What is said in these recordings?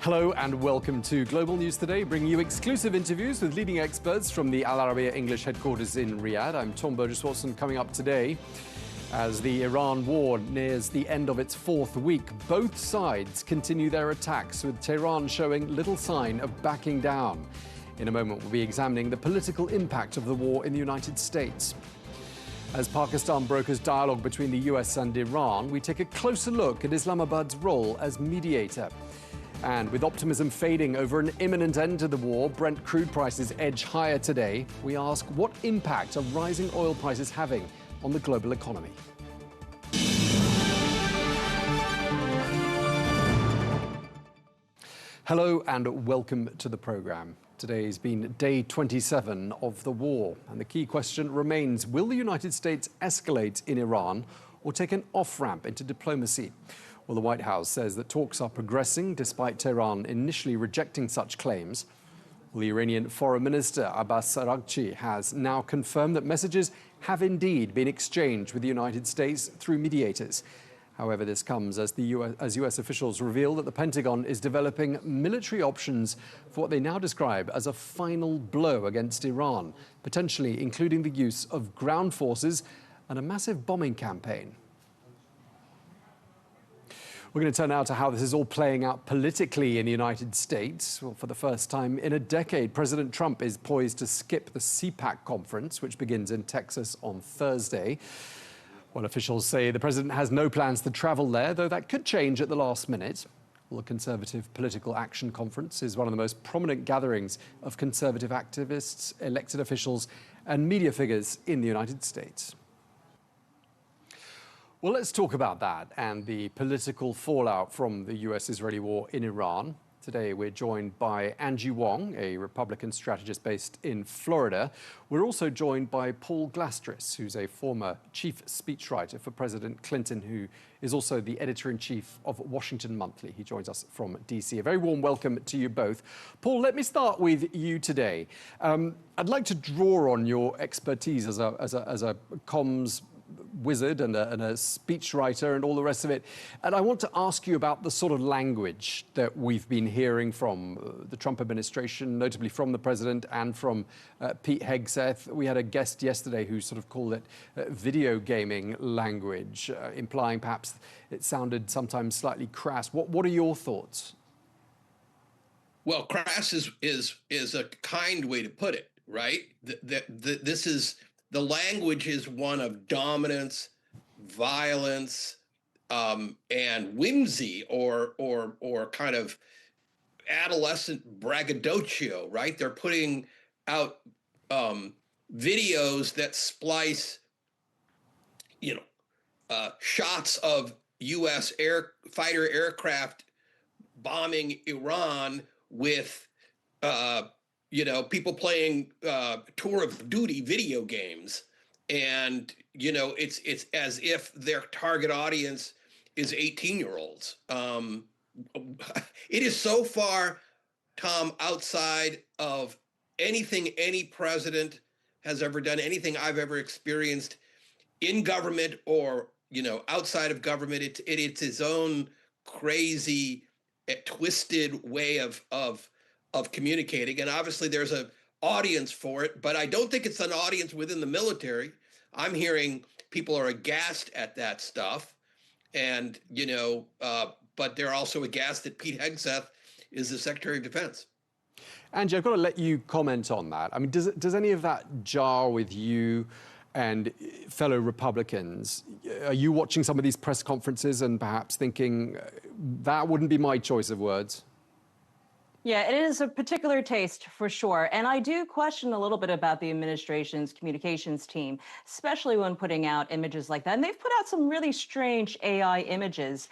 Hello and welcome to Global News Today, bringing you exclusive interviews with leading experts from the Arabiya English headquarters in Riyadh. I'm Burges Watson. Coming up today, as the Iran war nears the end of its fourth week, both sides continue their attacks, with Tehran showing little sign of backing down. In a moment, we'll be examining the political impact of the war in the United States. As Pakistan brokers dialogue between the US and Iran, we take a closer look at Islamabad's role as mediator. And with optimism fading over an imminent end to the war, Brent crude prices edge higher today. We ask, what impact are rising oil prices having on the global economy? Hello and welcome to the program. Today's been day 27 of the war, and the key question remains, will the United States escalate in Iran or take an off-ramp into diplomacy? Well, the White House says that talks are progressing despite Tehran initially rejecting such claims. Well, the Iranian Foreign Minister Abbas Araghchi has now confirmed that messages have indeed been exchanged with the United States through mediators. However, this comes as US officials reveal that the Pentagon is developing military options for what they now describe as a final blow against Iran, potentially including the use of ground forces and a massive bombing campaign. We're going to turn now to how this is all playing out politically in the United States. Well, for the first time in a decade, President Trump is poised to skip the CPAC conference, which begins in Texas on Thursday. Well, officials say the president has no plans to travel there, though that could change at the last minute. Well, the Conservative Political Action Conference is one of the most prominent gatherings of conservative activists, elected officials, and media figures in the United States. Well, let's talk about that and the political fallout from the US-Israeli war in Iran. Today, we're joined by Angie Wong, a Republican strategist based in Florida. We're also joined by Paul Glastris, who's a former chief speechwriter for President Clinton, who is also the editor-in-chief of Washington Monthly. He joins us from DC. A very warm welcome to you both. Paul, let me start with you today. I'd like to draw on your expertise as a comms wizard and a speechwriter and all the rest of it. And I want to ask you about the sort of language that we've been hearing from the Trump administration, notably from the president and from Pete Hegseth. We had a guest yesterday who sort of called it video gaming language, implying perhaps it sounded sometimes slightly crass. What are your thoughts? Well, crass is a kind way to put it, right? The language is one of dominance, violence, and whimsy, or kind of adolescent braggadocio, right? They're putting out videos that splice, shots of U.S. fighter aircraft bombing Iran with people playing Tour of Duty video games, and it's as if their target audience is 18-year-olds. It is so far, Tom, outside of anything any president has ever done, anything I've ever experienced in government or outside of government. It's his own crazy, twisted way of communicating, and obviously there's an audience for it, but I don't think it's an audience within the military. I'm hearing people are aghast at that stuff, and but they're also aghast that Pete Hegseth is the Secretary of Defense. Angie, I've got to let you comment on that. I mean, does any of that jar with you and fellow Republicans? Are you watching some of these press conferences and perhaps thinking that wouldn't be my choice of words? Yeah, it is a particular taste for sure. And I do question a little bit about the administration's communications team, especially when putting out images like that. And they've put out some really strange AI images,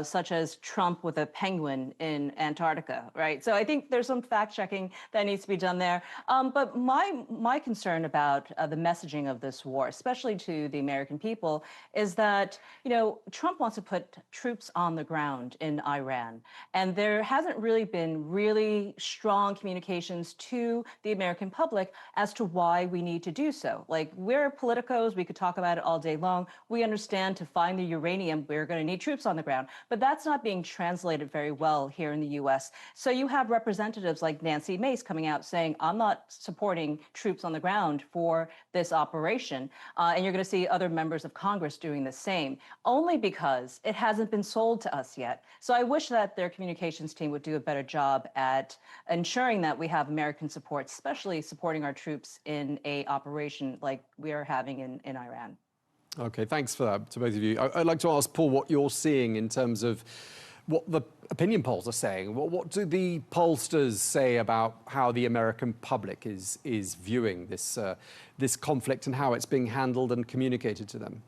such as Trump with a penguin in Antarctica, right? So I think there's some fact checking that needs to be done there. But my concern about the messaging of this war, especially to the American people, is that, Trump wants to put troops on the ground in Iran. And there hasn't really been real really strong communications to the American public as to why we need to do so. Like, we're politicos, we could talk about it all day long. We understand to find the uranium, we're going to need troops on the ground. But that's not being translated very well here in the US. So you have representatives like Nancy Mace coming out saying, I'm not supporting troops on the ground for this operation. And you're going to see other members of Congress doing the same, only because it hasn't been sold to us yet. So I wish that their communications team would do a better job at ensuring that we have American support, especially supporting our troops in a operation like we are having in Iran. Okay, thanks for that to both of you. I'd like to ask Paul what you're seeing in terms of what the opinion polls are saying. What do the pollsters say about how the American public is viewing this conflict and how it's being handled and communicated to them?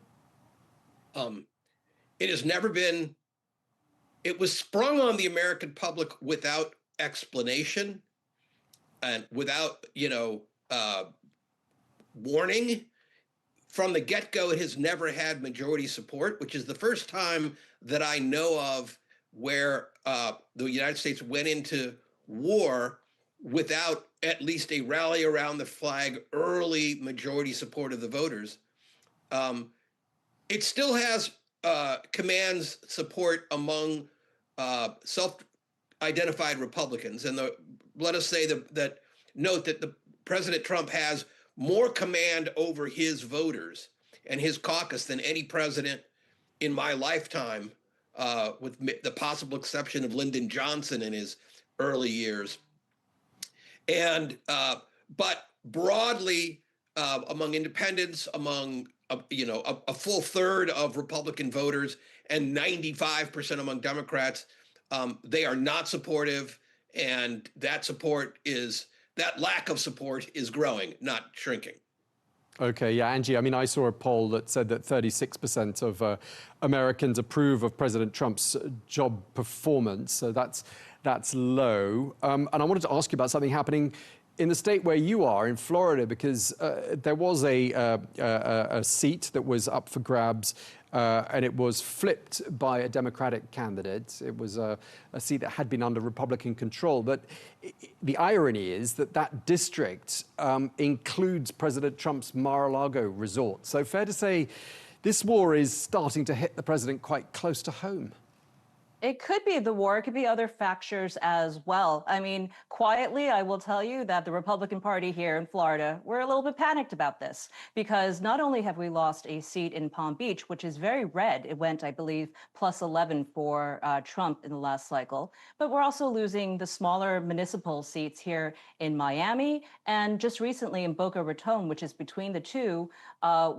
It has never been. It was sprung on the American public without explanation and without, warning. From the get-go, it has never had majority support, which is the first time that I know of where the United States went into war without at least a rally around the flag, early majority support of the voters. It still has commands support among self-identified Republicans. And let us say that note that the President Trump has more command over his voters and his caucus than any president in my lifetime, with the possible exception of Lyndon Johnson in his early years. And but broadly, among independents, among a full third of Republican voters and 95% among Democrats, they are not supportive, and that lack of support is growing, not shrinking. Okay, yeah, Angie, I mean, I saw a poll that said that 36% of Americans approve of President Trump's job performance, so that's low. And I wanted to ask you about something happening in the state where you are, in Florida, because there was a seat that was up for grabs, and it was flipped by a Democratic candidate. It was a seat that had been under Republican control. But the irony is that that district includes President Trump's Mar-a-Lago resort. So fair to say, this war is starting to hit the president quite close to home. It could be the war. It could be other factors as well. I mean, quietly, I will tell you that the Republican Party here in Florida, we're a little bit panicked about this, because not only have we lost a seat in Palm Beach, which is very red, it went, I believe, plus 11 for Trump in the last cycle, but we're also losing the smaller municipal seats here in Miami. And just recently in Boca Raton, which is between the two,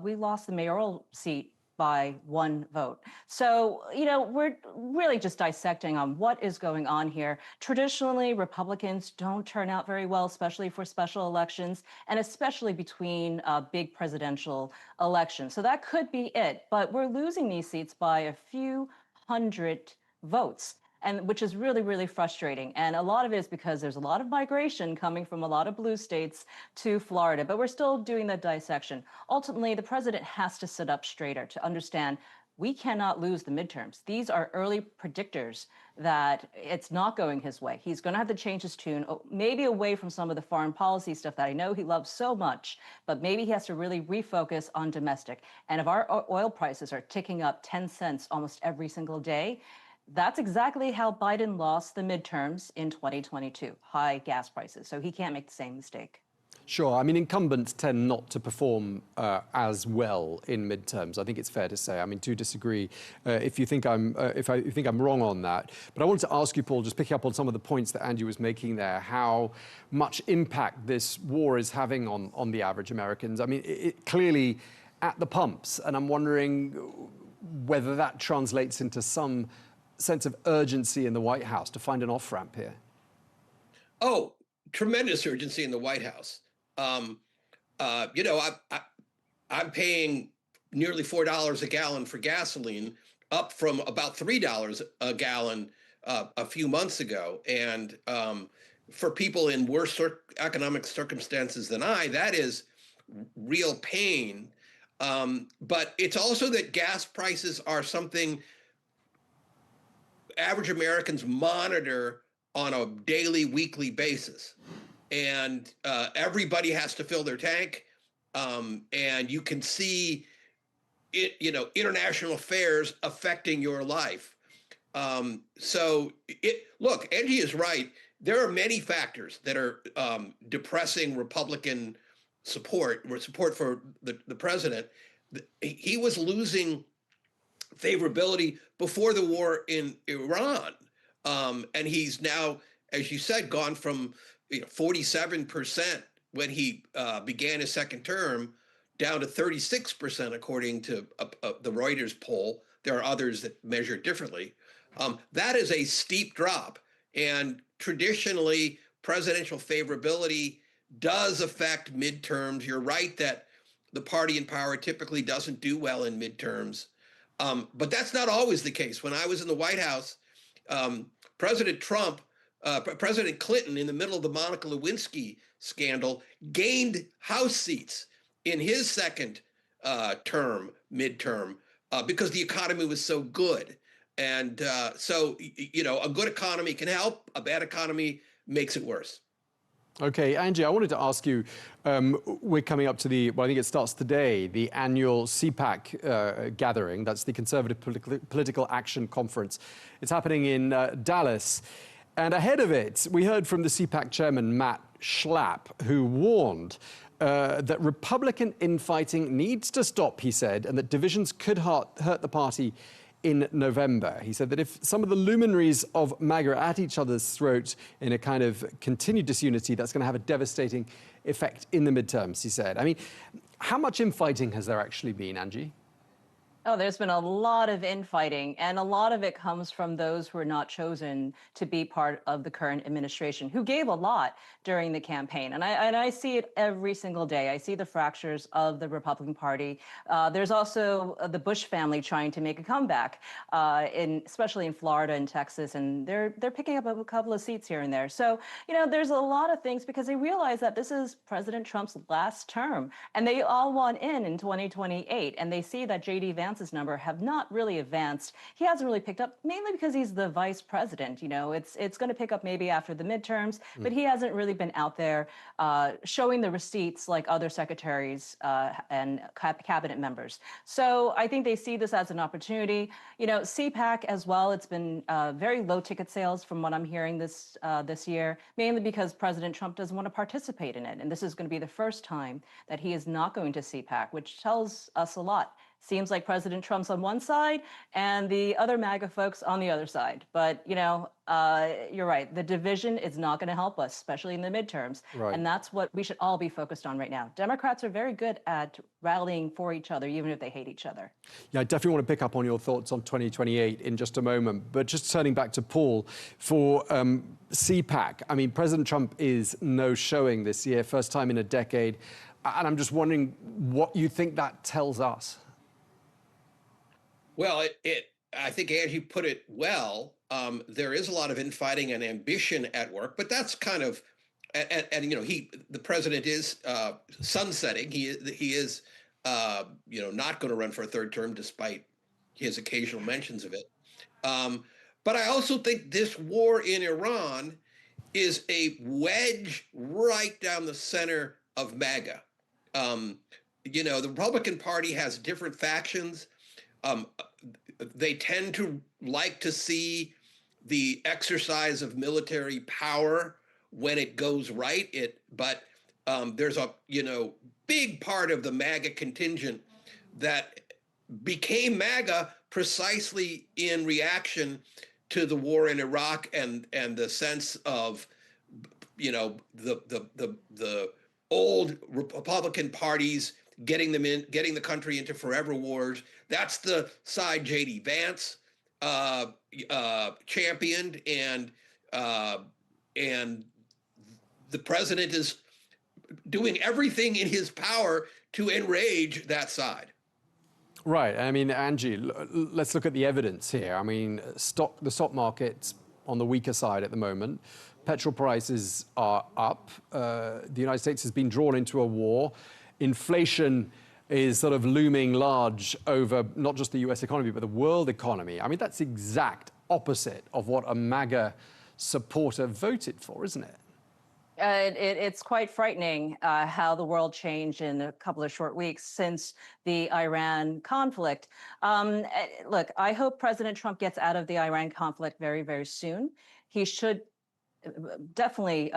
we lost the mayoral seat by 1 vote. So, we're really just dissecting on what is going on here. Traditionally, Republicans don't turn out very well, especially for special elections, and especially between big presidential elections. So that could be it. But we're losing these seats by a few hundred votes, and which is really, really frustrating. And a lot of it is because there's a lot of migration coming from a lot of blue states to Florida, but we're still doing the dissection. Ultimately, the president has to sit up straighter to understand we cannot lose the midterms. These are early predictors that it's not going his way. He's going to have to change his tune, maybe away from some of the foreign policy stuff that I know he loves so much, but maybe he has to really refocus on domestic. And if our oil prices are ticking up 10 cents almost every single day, that's exactly how Biden lost the midterms in 2022, high gas prices. So he can't make the same mistake. Sure. I mean, incumbents tend not to perform as well in midterms. I think it's fair to say. I mean, to disagree if you think I'm wrong on that. But I wanted to ask you, Paul, just picking up on some of the points that Andy was making there, how much impact this war is having on the average Americans. I mean, it clearly at the pumps, and I'm wondering whether that translates into some sense of urgency in the White House to find an off-ramp here. Oh, tremendous urgency in the White House. I'm paying nearly $4 a gallon for gasoline, up from about $3 a gallon a few months ago. And for people in worse economic circumstances than that is real pain. But it's also that gas prices are something average Americans monitor on a daily, weekly basis. And everybody has to fill their tank. And you can see it, international affairs affecting your life. Look, Angie is right. There are many factors that are depressing Republican support for the president. He was losing favorability before the war in Iran. And he's now, as you said, gone from 47% when he began his second term down to 36%, according to the Reuters poll. There are others that measure it differently. That is a steep drop. And traditionally, presidential favorability does affect midterms. You're right that the party in power typically doesn't do well in midterms. But that's not always the case. When I was in the White House, President Clinton, in the middle of the Monica Lewinsky scandal, gained House seats in his second midterm, because the economy was so good. And so a good economy can help. A bad economy makes it worse. Okay, Angie, I wanted to ask you, we're coming up to I think it starts today, the annual CPAC gathering. That's the Conservative Political Action Conference. It's happening in Dallas. And ahead of it, we heard from the CPAC chairman, Matt Schlapp, who warned that Republican infighting needs to stop, he said, and that divisions could hurt the party in November. He said that if some of the luminaries of MAGA are at each other's throat in a kind of continued disunity, that's going to have a devastating effect in the midterms, he said. I mean, how much infighting has there actually been, Angie? Oh, there's been a lot of infighting, and a lot of it comes from those who are not chosen to be part of the current administration, who gave a lot during the campaign. And I see it every single day. I see the fractures of the Republican Party. There's also the Bush family trying to make a comeback, especially in Florida and Texas, and they're picking up a couple of seats here and there. So, there's a lot of things, because they realize that this is President Trump's last term, and they all want in 2028, and they see that J.D. Vance's number have not really advanced. He hasn't really picked up, mainly because he's the vice president. It's going to pick up maybe after the midterms, but he hasn't really been out there showing the receipts like other secretaries and cabinet members. So I think they see this as an opportunity. CPAC as well, it's been very low ticket sales from what I'm hearing this year, mainly because President Trump doesn't want to participate in it. And this is going to be the first time that he is not going to CPAC, which tells us a lot. Seems like President Trump's on one side and the other MAGA folks on the other side. But, you're right. The division is not going to help us, especially in the midterms. Right. And that's what we should all be focused on right now. Democrats are very good at rallying for each other, even if they hate each other. Yeah, I definitely want to pick up on your thoughts on 2028 in just a moment. But just turning back to Paul, for CPAC, I mean, President Trump is no showing this year, first time in a decade. And I'm just wondering what you think that tells us. Well, I think Angie put it well. There is a lot of infighting and ambition at work, but that's kind of, the president is sunsetting. He is, not going to run for a third term, despite his occasional mentions of it. But I also think this war in Iran is a wedge right down the center of MAGA. The Republican Party has different factions. They tend to like to see the exercise of military power when it goes right. But there's a big part of the MAGA contingent that became MAGA precisely in reaction to the war in Iraq and the sense of the old Republican parties getting the country into forever wars. That's the side J.D. Vance championed, and the president is doing everything in his power to enrage that side. Right. I mean, Angie, let's look at the evidence here. I mean, the stock market's on the weaker side at the moment. Petrol prices are up. The United States has been drawn into a war. Inflation is sort of looming large over not just the US economy, but the world economy. I mean, that's the exact opposite of what a MAGA supporter voted for, isn't it? It's quite frightening how the world changed in a couple of short weeks since the Iran conflict. Look, I hope President Trump gets out of the Iran conflict very, very soon. He should definitely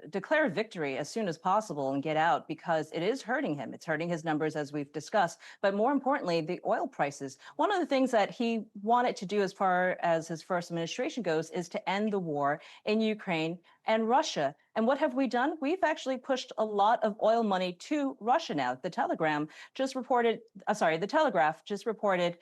declare victory as soon as possible and get out, because it is hurting him. It's hurting his numbers, as we've discussed. But more importantly, the oil prices. One of the things that he wanted to do as far as his first administration goes is to end the war in Ukraine and Russia. And what have we done? We've actually pushed a lot of oil money to Russia now. The Telegraph just reported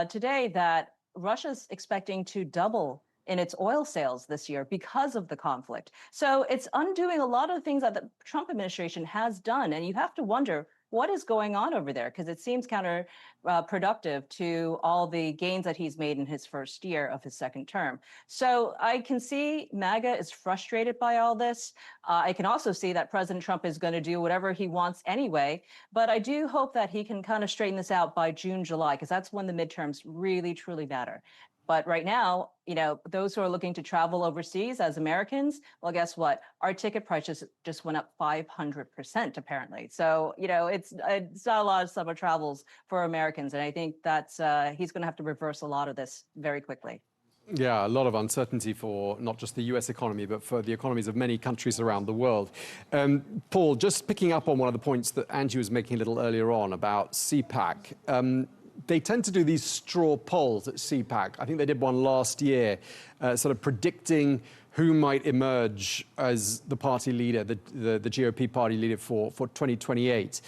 today that Russia's expecting to double in its oil sales this year because of the conflict. So it's undoing a lot of things that the Trump administration has done. And you have to wonder what is going on over there, because it seems counterproductive to all the gains that he's made in his first year of his second term. So I can see MAGA is frustrated by all this. I can also see that President Trump is going to do whatever he wants anyway. But I do hope that he can kind of straighten this out by June, July, because that's when the midterms really, truly matter. But right now, those who are looking to travel overseas as Americans, well, guess what? Our ticket prices just went up 500%, apparently. So, it's not a lot of summer travels for Americans. And I think that's he's going to have to reverse a lot of this very quickly. Yeah, a lot of uncertainty for not just the US economy, but for the economies of many countries around the world. Paul, just picking up on one of the points that Angie was making a little earlier on about CPAC. They tend to do these straw polls at CPAC. I think they did one last year, sort of predicting who might emerge as the party leader, the GOP party leader for 2028.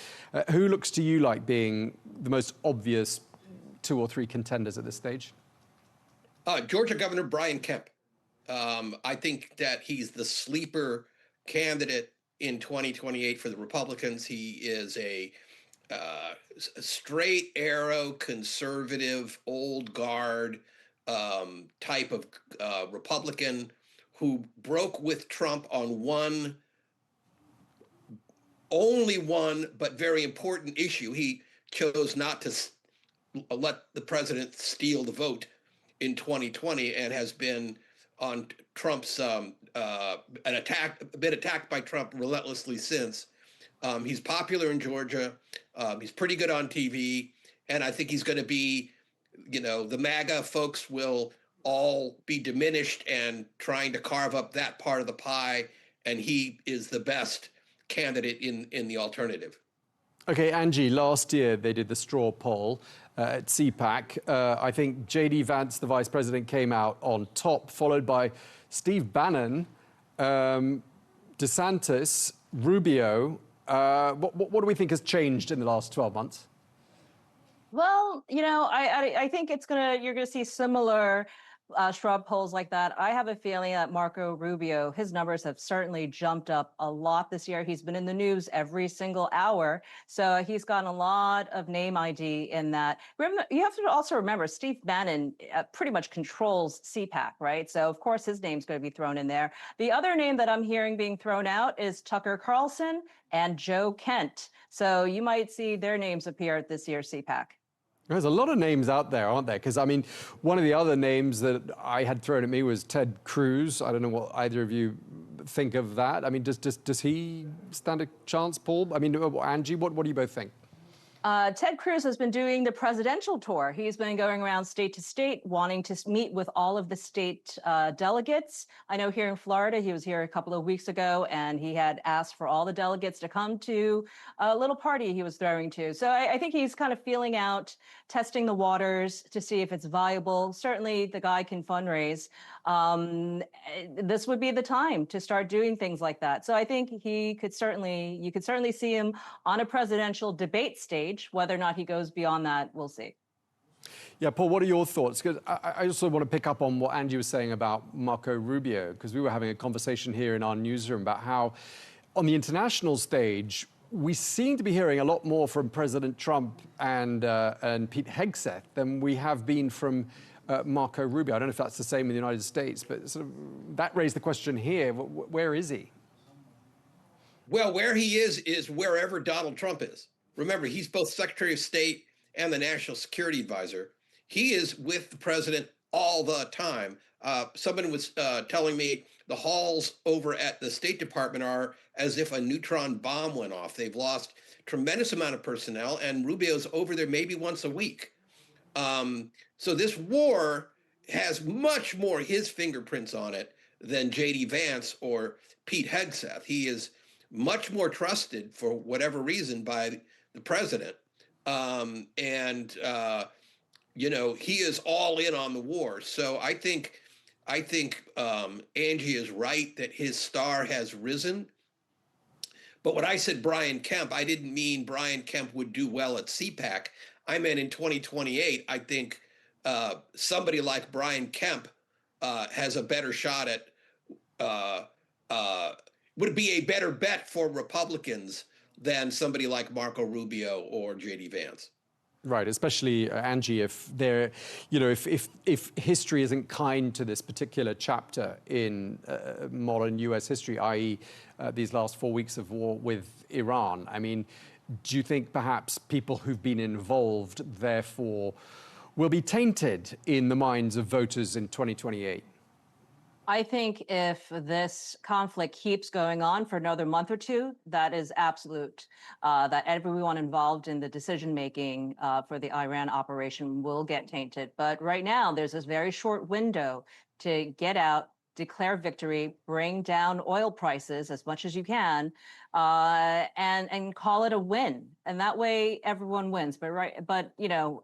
Who looks to you like being the most obvious 2 or 3 contenders at this stage? Georgia Governor Brian Kemp. I think that he's the sleeper candidate in 2028 for the Republicans. He is a straight arrow, conservative, old guard type of Republican who broke with Trump on only one, but very important issue. He chose not to let the president steal the vote in 2020 and has been on Trump's been attacked by Trump relentlessly since. He's popular in Georgia. He's pretty good on TV. And I think he's going to be, the MAGA folks will all be diminished and trying to carve up that part of the pie. And he is the best candidate in the alternative. Okay, Angie, last year they did the straw poll at CPAC. I think J.D. Vance, the vice president, came out on top, followed by Steve Bannon, DeSantis, Rubio. What do we think has changed in the last 12 months? Well, I think you're gonna see similar straw polls like that. I have a feeling that Marco Rubio, his numbers have certainly jumped up a lot this year. He's been in the news every single hour. So he's gotten a lot of name ID in that. You have to also remember, Steve Bannon pretty much controls CPAC, right? So of course his name's going to be thrown in there. The other name that I'm hearing being thrown out is Tucker Carlson and Joe Kent. So you might see their names appear at this year's CPAC. There's a lot of names out there, aren't there? Because, one of the other names that I had thrown at me was Ted Cruz. I don't know what either of you think of that. Does he stand a chance, Paul? Angie, what do you both think? Ted Cruz has been doing the presidential tour. He's been going around state to state, wanting to meet with all of the state delegates. I know here in Florida, he was here a couple of weeks ago, and he had asked for all the delegates to come to a little party he was throwing to. So I think he's kind of feeling out, testing the waters to see if it's viable. Certainly, the guy can fundraise. This would be the time to start doing things like that. So I think you could certainly see him on a presidential debate stage. Whether or not he goes beyond that, we'll see. Yeah, Paul, what are your thoughts? Because I also want to pick up on what Angie was saying about Marco Rubio, because we were having a conversation here in our newsroom about how on the international stage, we seem to be hearing a lot more from President Trump and Pete Hegseth than we have been from Marco Rubio. I don't know if that's the same in the United States, but that raised the question here, where is he? Well, where he is wherever Donald Trump is. Remember, he's both Secretary of State and the National Security Advisor. He is with the president all the time. Someone was telling me the halls over at the State Department are as if a neutron bomb went off. They've lost tremendous amount of personnel, and Rubio's over there maybe once a week. So this war has much more his fingerprints on it than J.D. Vance or Pete Hegseth. He is much more trusted for whatever reason by the president. You know, he is all in on the war. So I think Angie is right that his star has risen. But when I said Brian Kemp, I didn't mean Brian Kemp would do well at CPAC. I meant in 2028, I think somebody like Brian Kemp has a better shot at, would be a better bet for Republicans than somebody like Marco Rubio or J.D. Vance. Right, especially Angie, if there, you know, if history isn't kind to this particular chapter in modern U.S. history, i.e., these last 4 weeks of war with Iran, I mean, do you think perhaps people who've been involved, therefore, will be tainted in the minds of voters in 2028? I think if this conflict keeps going on for another month or two, that is absolute, that everyone involved in the decision-making for the Iran operation will get tainted. But right now, there's this very short window to get out, declare victory, bring down oil prices as much as you can, and call it a win. And that way, everyone wins. But you know,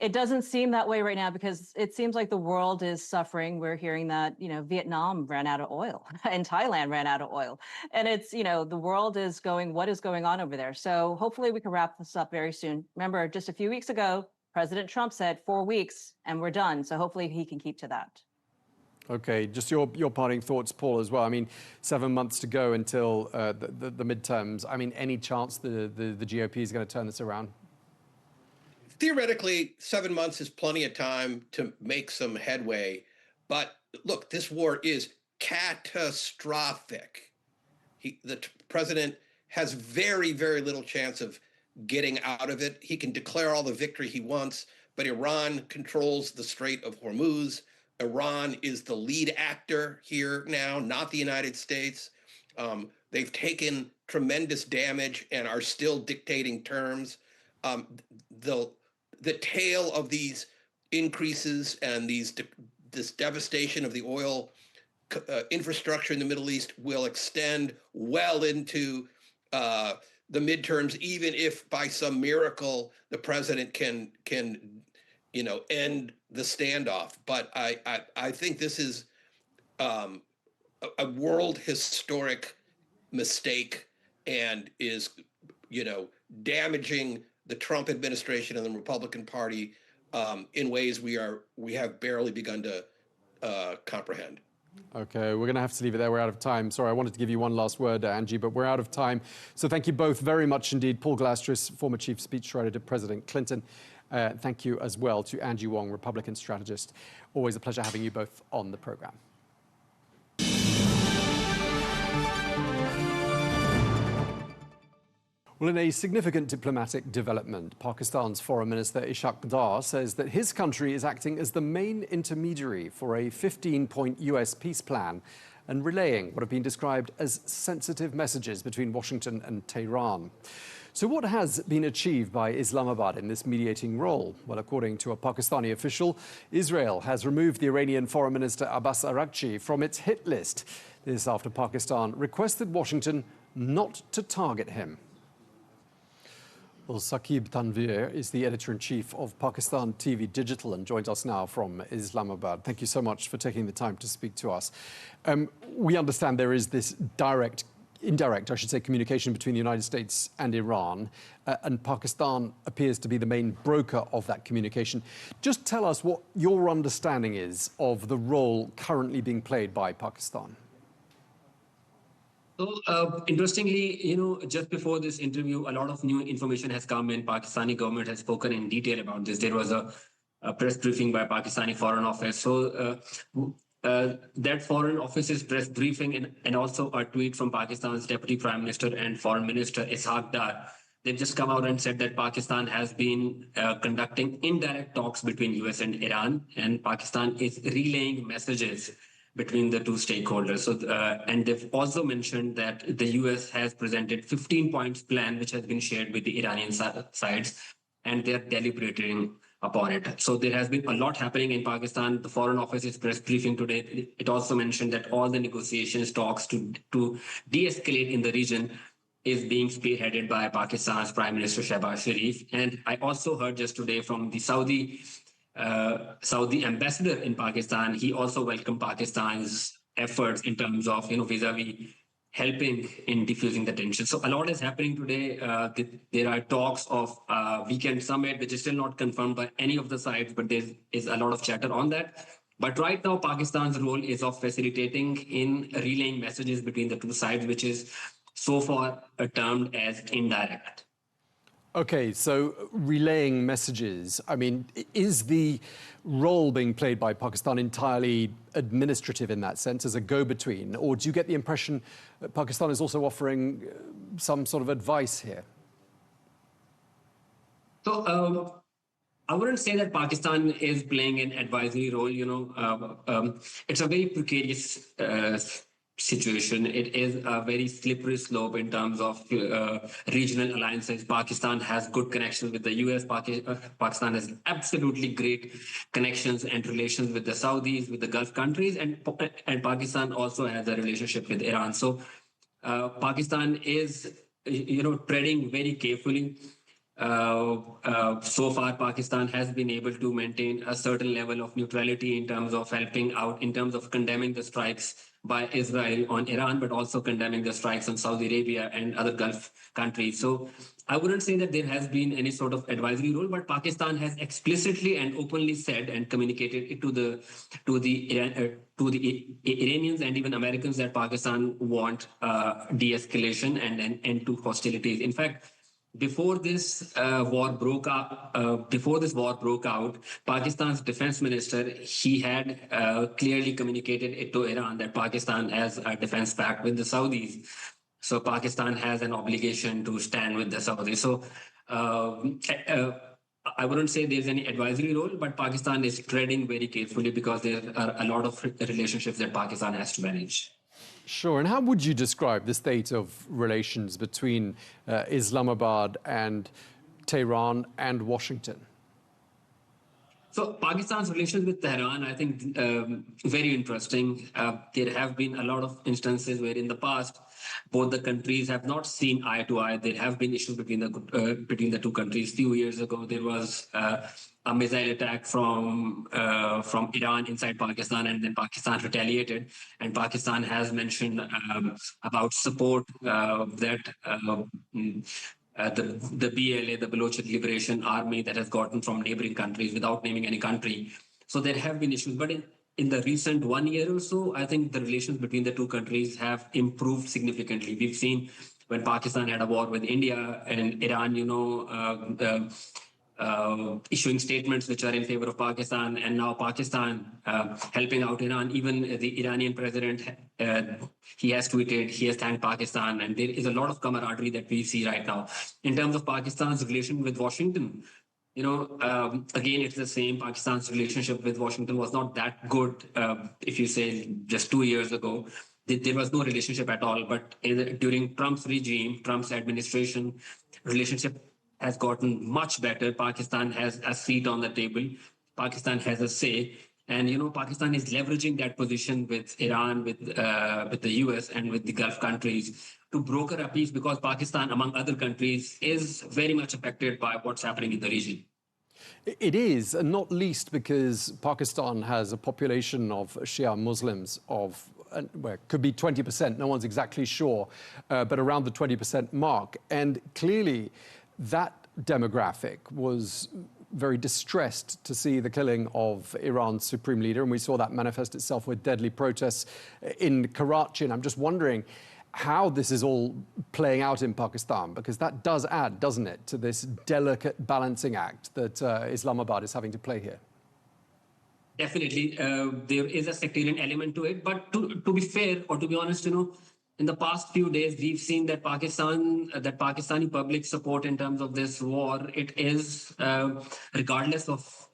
it doesn't seem that way right now because it seems like the world is suffering. We're hearing that, you know, Vietnam ran out of oil and Thailand ran out of oil. And it's, you know, the world is going, what is going on over there? So hopefully we can wrap this up very soon. Remember, just a few weeks ago, President Trump said 4 weeks and we're done. So hopefully he can keep to that. Okay, just your parting thoughts, Paul, as well. I mean, 7 months to go until the midterms. I mean, any chance the GOP is going to turn this around? Theoretically, 7 months is plenty of time to make some headway. But look, this war is catastrophic. The president has very, very little chance of getting out of it. He can declare all the victory he wants, but Iran controls the Strait of Hormuz. Iran is the lead actor here now, not the United States. They've taken tremendous damage and are still dictating terms. The tail of these increases and this devastation of the oil infrastructure in the Middle East will extend well into the midterms, even if by some miracle the president can you know, end the standoff. But I think this is a world historic mistake and is, you know, damaging the Trump administration and the Republican Party in ways we have barely begun to comprehend. Okay, we're going to have to leave it there. We're out of time. Sorry, I wanted to give you one last word, Angie, but we're out of time. So thank you both very much indeed. Paul Glastris, former chief speechwriter to President Clinton. Thank you as well to Angie Wong, Republican strategist. Always a pleasure having you both on the program. Well, in a significant diplomatic development, Pakistan's Foreign Minister Ishaq Dar says that his country is acting as the main intermediary for a 15-point US peace plan and relaying what have been described as sensitive messages between Washington and Tehran. So what has been achieved by Islamabad in this mediating role? Well, according to a Pakistani official, Israel has removed the Iranian Foreign Minister Abbas Araghchi from its hit list. This after Pakistan requested Washington not to target him. Well, Saqib Tanvir is the editor-in-chief of Pakistan TV Digital and joins us now from Islamabad. Thank you so much for taking the time to speak to us. We understand there is this indirect, I should say, communication between the United States and Iran, and Pakistan appears to be the main broker of that communication. Just tell us what your understanding is of the role currently being played by Pakistan. So, interestingly, you know, just before this interview, a lot of new information has come in. Pakistani government has spoken in detail about this. There was a press briefing by Pakistani Foreign Office. So that Foreign Office's press briefing and also a tweet from Pakistan's Deputy Prime Minister and Foreign Minister Ishaq Dar they've just come out and said that Pakistan has been conducting indirect talks between US and Iran, and Pakistan is relaying messages between the two stakeholders. So, and they've also mentioned that the US has presented 15 points plan, which has been shared with the Iranian sides, and they're deliberating upon it. So there has been a lot happening in Pakistan. The Foreign Office's press briefing today, it also mentioned that all the negotiations, talks to de-escalate in the region is being spearheaded by Pakistan's Prime Minister Shehbaz Sharif. And I also heard just today from the Saudi ambassador in Pakistan. He also welcomed Pakistan's efforts in terms of, vis-a-vis helping in diffusing the tension. So a lot is happening today. There are talks of weekend summit, which is still not confirmed by any of the sides, but there is a lot of chatter on that. But right now, Pakistan's role is of facilitating in relaying messages between the two sides, which is so far termed as indirect. Okay, so relaying messages. I mean, is the role being played by Pakistan entirely administrative in that sense, as a go-between? Or do you get the impression that Pakistan is also offering some sort of advice here? So I wouldn't say that Pakistan is playing an advisory role. It's a very precarious situation. It is a very slippery slope in terms of regional alliances. Pakistan has good connections with the US. Pakistan has absolutely great connections and relations with the Saudis, with the Gulf countries, and Pakistan also has a relationship with Iran. So Pakistan is, treading very carefully. So far, Pakistan has been able to maintain a certain level of neutrality in terms of helping out, in terms of condemning the strikes by Israel on Iran, but also condemning the strikes on Saudi Arabia and other Gulf countries. So I wouldn't say that there has been any sort of advisory role, but Pakistan has explicitly and openly said and communicated it to the Iranians and even Americans that Pakistan want de-escalation and an end to hostilities. In fact, before this war broke out, Pakistan's defense minister, he had clearly communicated it to Iran that Pakistan has a defense pact with the Saudis. So Pakistan has an obligation to stand with the Saudis. So I wouldn't say there's any advisory role, but Pakistan is treading very carefully because there are a lot of relationships that Pakistan has to manage. Sure. And how would you describe the state of relations between Islamabad and Tehran and Washington? So Pakistan's relations with Tehran, I think, very interesting. There have been a lot of instances where in the past, both the countries have not seen eye to eye. There have been issues between the two countries. A few years ago, there was a missile attack from Iran inside Pakistan, and then Pakistan retaliated. And Pakistan has mentioned about support that the BLA, the Baloch Liberation Army, that has gotten from neighboring countries without naming any country. So there have been issues. But in the recent 1 year or so, I think the relations between the two countries have improved significantly. We've seen when Pakistan had a war with India and Iran, issuing statements which are in favor of Pakistan, and now Pakistan helping out Iran. Even the Iranian president, he has tweeted, he has thanked Pakistan, and there is a lot of camaraderie that we see right now. In terms of Pakistan's relation with Washington, again, it's the same. Pakistan's relationship with Washington was not that good, if you say just 2 years ago. There was no relationship at all. But during Trump's regime, Trump's administration, relationship has gotten much better. Pakistan has a seat on the table. Pakistan has a say. And, Pakistan is leveraging that position with Iran, with the US and with the Gulf countries to broker a peace, because Pakistan, among other countries, is very much affected by what's happening in the region. It is, and not least because Pakistan has a population of Shia Muslims of, well, it could be 20%, no one's exactly sure, but around the 20% mark. And clearly, that demographic was very distressed to see the killing of Iran's supreme leader, and we saw that manifest itself with deadly protests in Karachi. And I'm just wondering how this is all playing out in Pakistan, because that does add, doesn't it, to this delicate balancing act that Islamabad is having to play here. Definitely, there is a sectarian element to it. But to be fair, or to be honest, in the past few days, we've seen that Pakistani public support in terms of this war, it is regardless of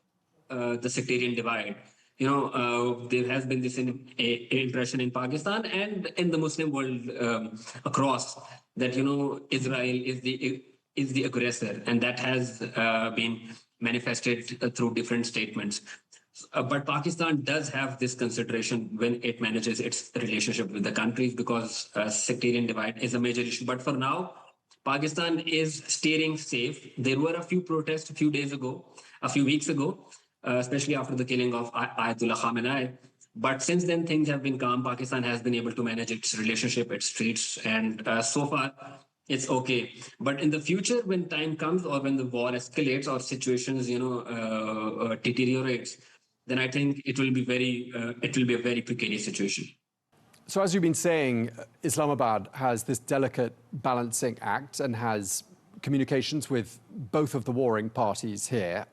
the sectarian divide. There has been this impression in Pakistan and in the Muslim world across that Israel is the aggressor, and that has been manifested through different statements. But Pakistan does have this consideration when it manages its relationship with the countries, because sectarian divide is a major issue. But for now, Pakistan is steering safe. There were a few protests a few weeks ago, especially after the killing of Ayatollah Khamenei. But since then, things have been calm. Pakistan has been able to manage its relationship, its streets, and so far, it's okay. But in the future, when time comes or when the war escalates or situations, deteriorates, then I think it will be a very precarious situation. So as you've been saying, Islamabad has this delicate balancing act and has communications with both of the warring parties here.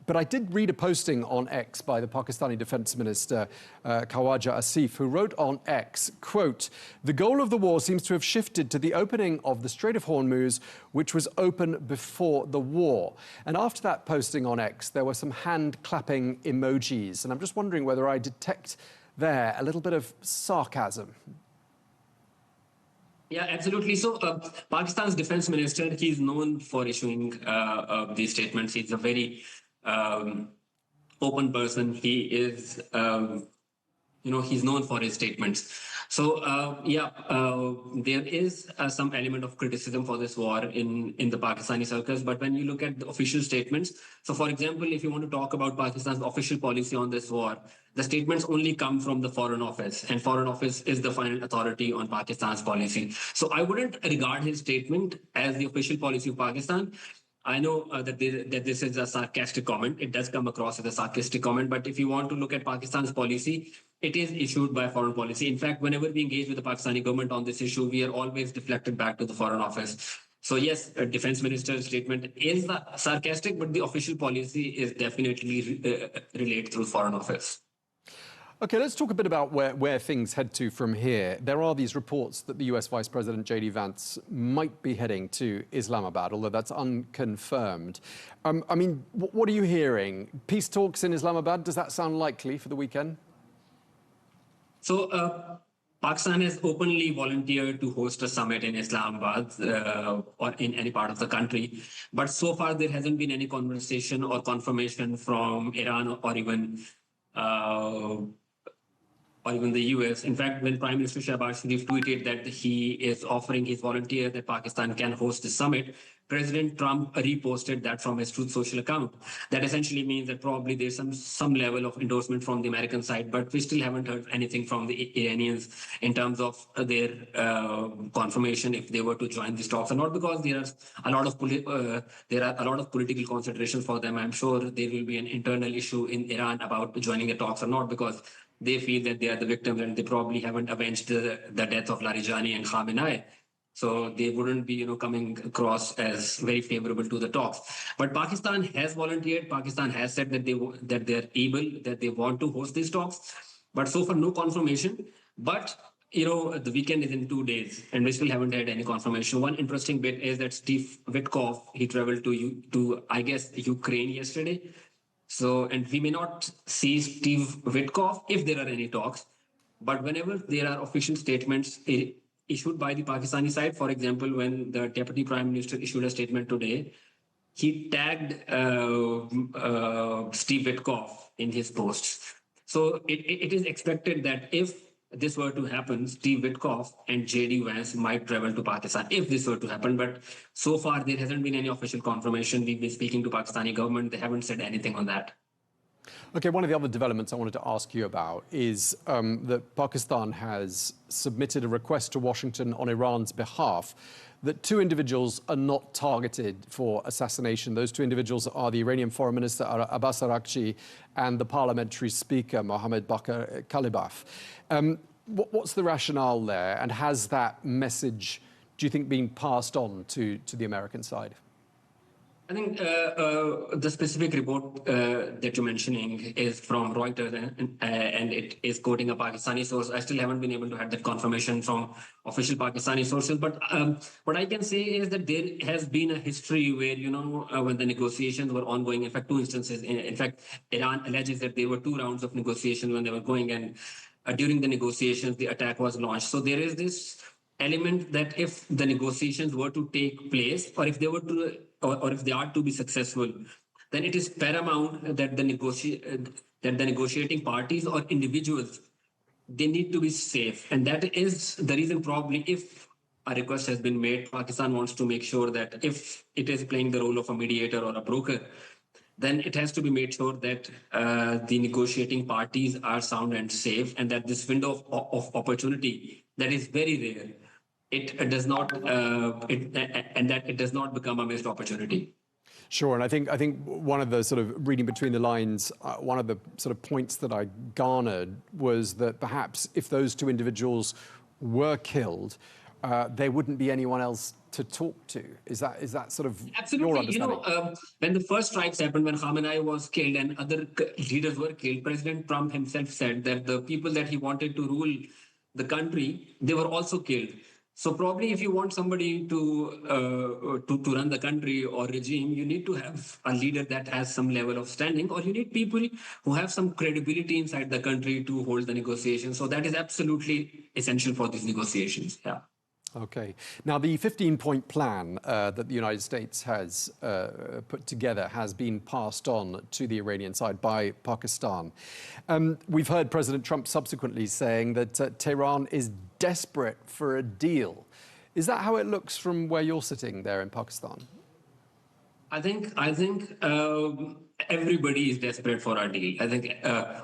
But I did read a posting on X by the Pakistani Defense Minister, Khawaja Asif, who wrote on X, quote, "The goal of the war seems to have shifted to the opening of the Strait of Hormuz, which was open before the war." And after that posting on X, there were some hand-clapping emojis. And I'm just wondering whether I detect there a little bit of sarcasm. Yeah, absolutely. So Pakistan's defense minister, he's known for issuing these statements. He's a very open person. He is, he's known for his statements. So, there is some element of criticism for this war in the Pakistani circles. But when you look at the official statements, so for example, if you want to talk about Pakistan's official policy on this war, the statements only come from the Foreign Office, and Foreign Office is the final authority on Pakistan's policy. So I wouldn't regard his statement as the official policy of Pakistan. I know that this is a sarcastic comment. It does come across as a sarcastic comment, but if you want to look at Pakistan's policy, it is issued by Foreign Policy. In fact, whenever we engage with the Pakistani government on this issue, we are always deflected back to the Foreign Office. So yes, a defense minister's statement is sarcastic, but the official policy is definitely relayed through Foreign Office. Okay, let's talk a bit about where things head to from here. There are these reports that the US Vice President J.D. Vance might be heading to Islamabad, although that's unconfirmed. I mean, what are you hearing? Peace talks in Islamabad, does that sound likely for the weekend? So Pakistan has openly volunteered to host a summit in Islamabad or in any part of the country. But so far, there hasn't been any conversation or confirmation from Iran or even the US. In fact, when Prime Minister Shehbaz Sharif tweeted that he is offering his volunteer that Pakistan can host the summit, President Trump reposted that from his Truth Social account. That essentially means that probably there's some level of endorsement from the American side, but we still haven't heard anything from the Iranians in terms of their confirmation if they were to join these talks or not, because there are a lot of political considerations for them. I'm sure there will be an internal issue in Iran about joining the talks or not, because they feel that they are the victims and they probably haven't avenged the death of Larijani and Khamenei. So they wouldn't be, coming across as very favorable to the talks. But Pakistan has volunteered. Pakistan has said that they're able, that they want to host these talks. But so far, no confirmation. But the weekend is in 2 days, and we still haven't had any confirmation. One interesting bit is that Steve Witkoff, he traveled to I guess Ukraine yesterday. So, and we may not see Steve Witkoff if there are any talks. But whenever there are official statements issued by the Pakistani side, for example, when the Deputy Prime Minister issued a statement today, he tagged Steve Witkoff in his posts. So it is expected that if this were to happen, Steve Witkoff and J.D. Vance might travel to Pakistan if this were to happen. But so far, there hasn't been any official confirmation. We've been speaking to Pakistani government. They haven't said anything on that. Okay, one of the other developments I wanted to ask you about is that Pakistan has submitted a request to Washington on Iran's behalf that 2 individuals are not targeted for assassination. Those 2 individuals are the Iranian Foreign Minister Abbas Araghchi and the Parliamentary Speaker Mohammad Bakr Kalibaf. What's the rationale there, and has that message, do you think, been passed on to the American side? I think the specific report that you're mentioning is from Reuters, and it is quoting a Pakistani source. I still haven't been able to have that confirmation from official Pakistani sources. But what I can say is that there has been a history where, when the negotiations were ongoing, in fact, two instances. In fact, Iran alleges that there were two rounds of negotiation when they were going, and during the negotiations, the attack was launched. So there is this element that if the negotiations were to take place, or if they were to, or if they are to be successful, then it is paramount that the negotiating parties or individuals, they need to be safe. And that is the reason, probably, if a request has been made, Pakistan wants to make sure that if it is playing the role of a mediator or a broker, then it has to be made sure that the negotiating parties are sound and safe, and that this window of opportunity that is very rare, it does not, and that it does not become a missed opportunity. Sure, and I think one of the sort of reading between the lines, one of the sort of points that I garnered was that perhaps if those two individuals were killed, there wouldn't be anyone else to talk to. Is that sort of absolutely your understanding? When the first strikes happened, when Khamenei was killed and other leaders were killed, President Trump himself said that the people that he wanted to rule the country, they were also killed. So probably if you want somebody to run the country or regime, you need to have a leader that has some level of standing, or you need people who have some credibility inside the country to hold the negotiations. So that is absolutely essential for these negotiations. Yeah. Okay. Now, the 15-point plan that the United States has put together has been passed on to the Iranian side by Pakistan. We've heard President Trump subsequently saying that Tehran is desperate for a deal. Is that how it looks from where you're sitting there in Pakistan? I think everybody is desperate for a deal. I think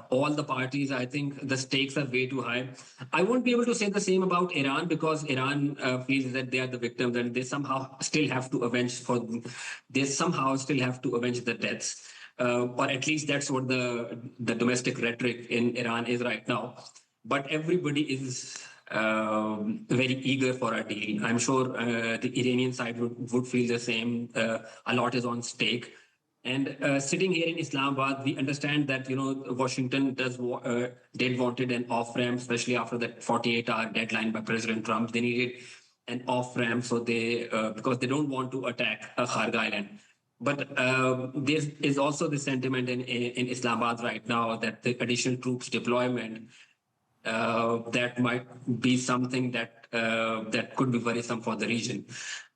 all the parties, I think the stakes are way too high. I won't be able to say the same about Iran, because Iran feels that they are the victims and they somehow still have to avenge the deaths. Or at least that's what the domestic rhetoric in Iran is right now. But everybody is very eager for a deal. I'm sure the Iranian side would feel the same. A lot is on stake. And sitting here in Islamabad, we understand that Washington did wanted an off ramp, especially after that 48-hour deadline by President Trump. They needed an off ramp, so because they don't want to attack Kharg Island. But there is also the sentiment in Islamabad right now that the additional troops deployment, that might be something that could be worrisome for the region.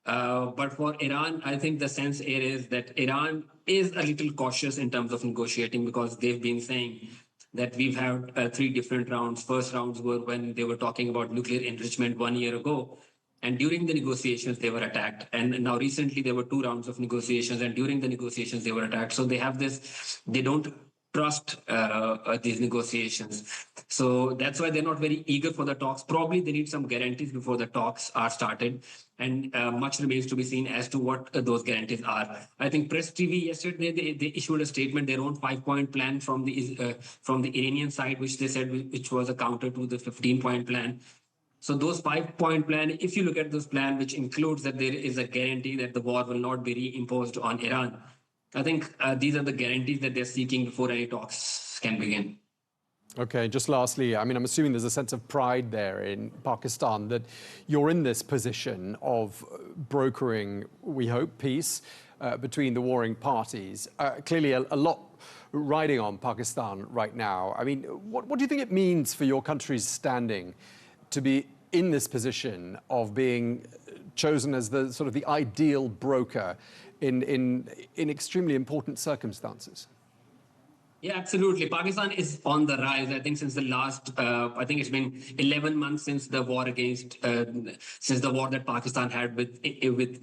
But for Iran, I think the sense here is that Iran is a little cautious in terms of negotiating, because they've been saying that we've had 3 different rounds. First rounds were when they were talking about nuclear enrichment 1 year ago. And during the negotiations, they were attacked. And now recently, there were 2 rounds of negotiations. And during the negotiations, they were attacked. So they have this, they don't trust these negotiations. So that's why they're not very eager for the talks. Probably they need some guarantees before the talks are started. And much remains to be seen as to what those guarantees are. I think Press TV yesterday, they issued a statement, their own 5-point plan from the Iranian side, which they said which was a counter to the 15-point plan. So those 5-point plan, if you look at this plan, which includes that there is a guarantee that the war will not be reimposed on Iran, I think these are the guarantees that they're seeking before any talks can begin. Okay, just lastly, I mean, I'm assuming there's a sense of pride there in Pakistan that you're in this position of brokering, we hope, peace between the warring parties. Clearly, a lot riding on Pakistan right now. I mean, what do you think it means for your country's standing to be in this position of being chosen as the sort of the ideal broker in extremely important circumstances? Yeah, absolutely. Pakistan is on the rise. I think since the last, I think it's been 11 months since the war that Pakistan had with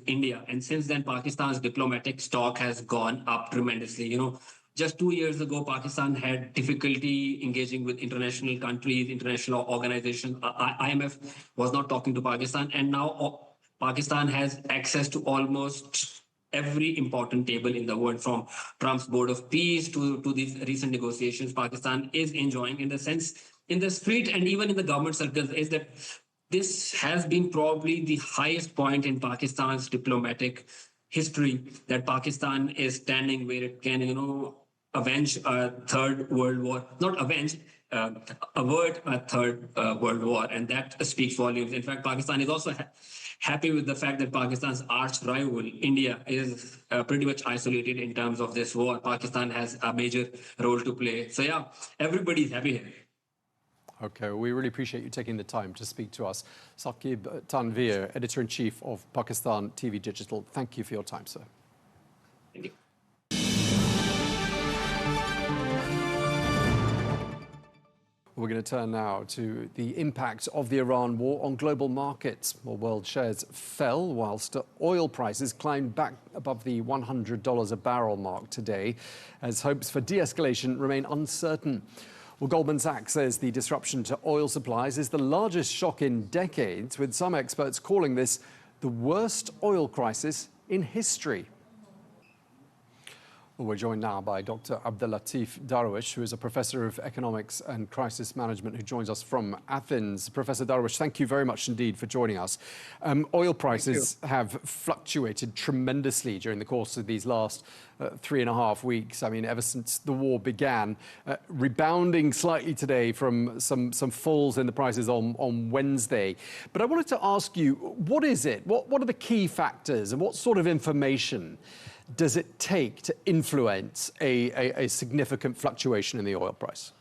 India. And since then, Pakistan's diplomatic stock has gone up tremendously. Just 2 years ago, Pakistan had difficulty engaging with international countries, international organizations. IMF was not talking to Pakistan. And now Pakistan has access to almost every important table in the world, from Trump's Board of Peace to these recent negotiations. Pakistan is enjoying, in the sense, in the street and even in the government circles, is that this has been probably the highest point in Pakistan's diplomatic history that Pakistan is standing where it can, avenge a third world war, not avenge, avert a third world war. And that speaks volumes. In fact, Pakistan is also happy with the fact that Pakistan's arch rival, India, is pretty much isolated in terms of this war. Pakistan has a major role to play. So yeah, everybody's happy here. Okay, well, we really appreciate you taking the time to speak to us. Saqib Tanveer, Editor-in-Chief of Pakistan TV Digital, thank you for your time, sir. Thank you. We're going to turn now to the impact of the Iran war on global markets. Well, world shares fell whilst oil prices climbed back above the $100 a barrel mark today, as hopes for de-escalation remain uncertain. Well, Goldman Sachs says the disruption to oil supplies is the largest shock in decades, with some experts calling this the worst oil crisis in history. Well, we're joined now by Dr. Abdellatif Darwish, who is a professor of economics and crisis management, who joins us from Athens. Professor Darwish, thank you very much indeed for joining us. Oil prices have fluctuated tremendously during the course of these last 3.5 weeks. I mean, ever since the war began, rebounding slightly today from some falls in the prices on Wednesday. But I wanted to ask you, what is it? What are the key factors and what sort of information does it take to influence a significant fluctuation in the oil price?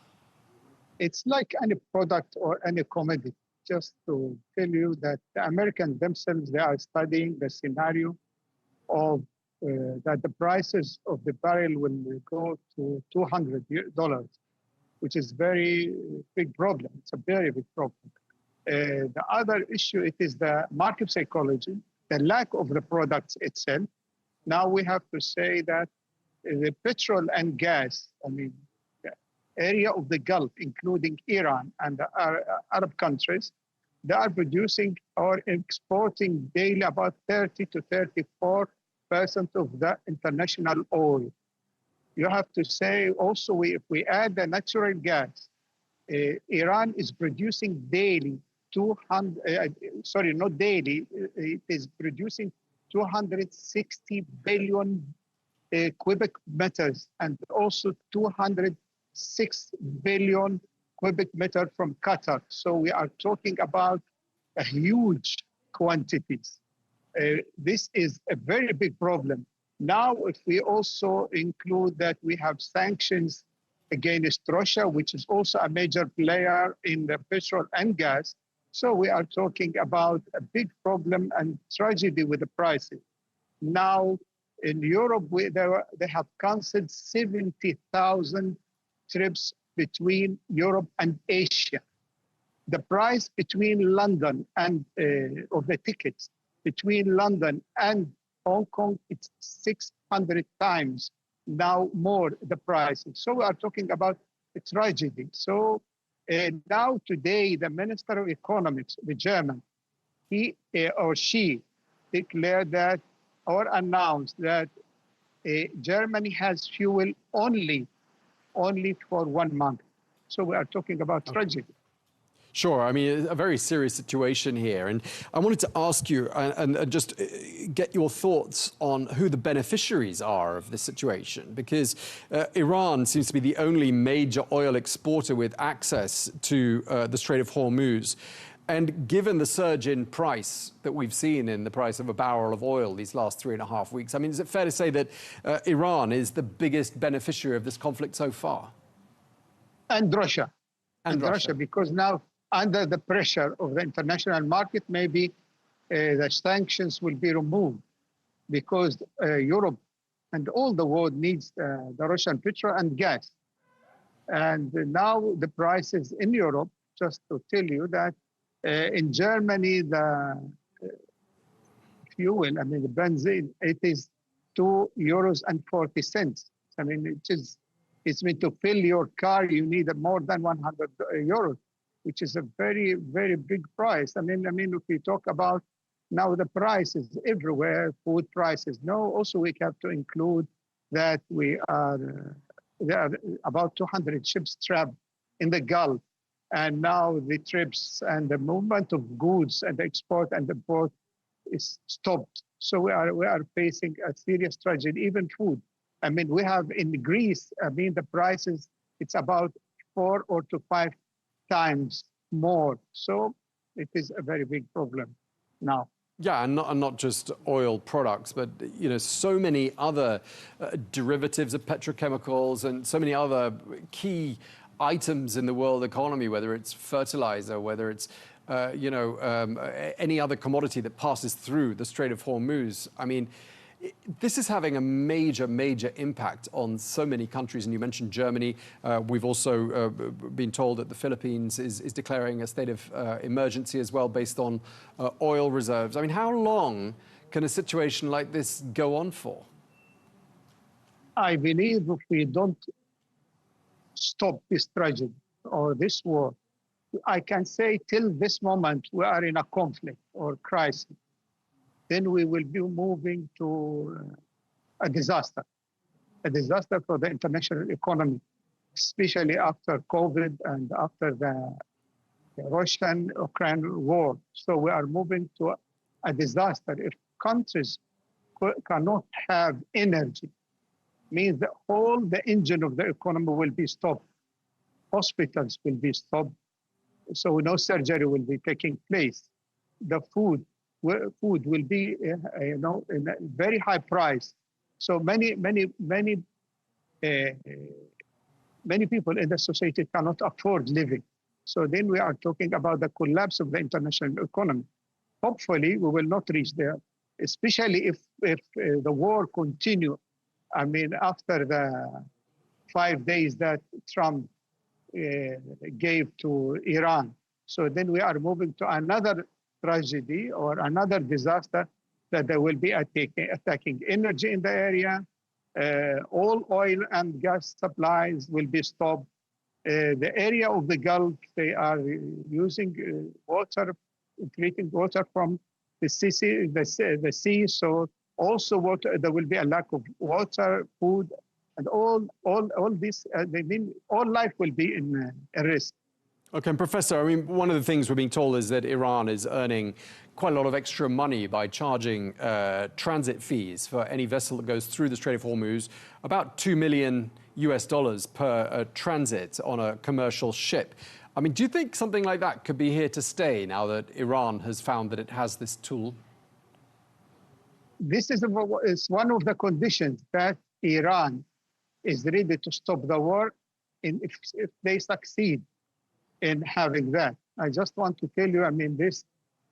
It's like any product or any commodity. Just to tell you that the Americans themselves, they are studying the scenario of that the prices of the barrel will go to $200, which is very big problem. It's a very big problem. The other issue, it is the market psychology, the lack of the products itself. Now we have to say that the petrol and gas, I mean, the area of the Gulf, including Iran and the Arab countries, they are producing or exporting daily about 30 to 34% of the international oil. You have to say also, if we add the natural gas, Iran is producing daily not daily, it is producing 260 billion cubic meters and also 206 billion cubic meter from Qatar. So we are talking about a huge quantities. This is a very big problem. Now, if we also include that we have sanctions against Russia, which is also a major player in the petrol and gas, so we are talking about a big problem and tragedy with the prices. Now, in Europe, they have canceled 70,000 trips between Europe and Asia. The price between London and of the tickets between London and Hong Kong, it's 600 times now more the prices. So we are talking about a tragedy. So now today, the Minister of Economics, the German, he or she declared that or announced that Germany has fuel only for 1 month. So we are talking about tragedy. Sure. I mean, a very serious situation here. And I wanted to ask you and just get your thoughts on who the beneficiaries are of this situation, because Iran seems to be the only major oil exporter with access to the Strait of Hormuz. And given the surge in price that we've seen in the price of a barrel of oil these last 3.5 weeks, I mean, is it fair to say that Iran is the biggest beneficiary of this conflict so far? And Russia. And Russia, because now, under the pressure of the international market, maybe the sanctions will be removed because Europe and all the world needs the Russian petrol and gas. And now the prices in Europe, just to tell you that in Germany, the fuel, I mean, the benzene, it is €2.40. I mean, it's meant to fill your car, you need more than 100 euros. Which is a very, very big price. I mean, if we talk about now the prices everywhere, food prices. No, also we have to include that there are about 200 ships trapped in the Gulf. And now the trips and the movement of goods and the export and the port is stopped. So we are facing a serious tragedy, even food. I mean, we have in Greece, I mean, the prices, it's about 4 or to 5 times more. So it is a very big problem now. Yeah, and not just oil products, but so many other derivatives of petrochemicals and so many other key items in the world economy, whether it's fertilizer, whether it's any other commodity that passes through the Strait of Hormuz. I mean, this is having a major, major impact on so many countries. And you mentioned Germany. We've also been told that the Philippines is declaring a state of emergency as well based on oil reserves. I mean, how long can a situation like this go on for? I believe if we don't stop this tragedy or this war, I can say till this moment we are in a conflict or crisis. Then we will be moving to a disaster for the international economy, especially after COVID and after the Russian-Ukraine war. So we are moving to a disaster. If countries cannot have energy, means that all the engine of the economy will be stopped. Hospitals will be stopped. So no surgery will be taking place. The food will be, in a very high price. So many people in the society cannot afford living. So then we are talking about the collapse of the international economy. Hopefully, we will not reach there, especially if the war continue. I mean, after the 5 days that Trump gave to Iran. So then we are moving to another tragedy or another disaster that they will be attacking energy in the area. All oil and gas supplies will be stopped. The area of the Gulf, they are using water, treating water from the sea. So also water, there will be a lack of water, food, and all this. All life will be in a risk. Okay, and Professor, I mean, one of the things we're being told is that Iran is earning quite a lot of extra money by charging transit fees for any vessel that goes through the Strait of Hormuz, about $2 million per transit on a commercial ship. I mean, do you think something like that could be here to stay now that Iran has found that it has this tool? This is one of the conditions that Iran is ready to stop the war if they succeed in having that. I just want to tell you, I mean, this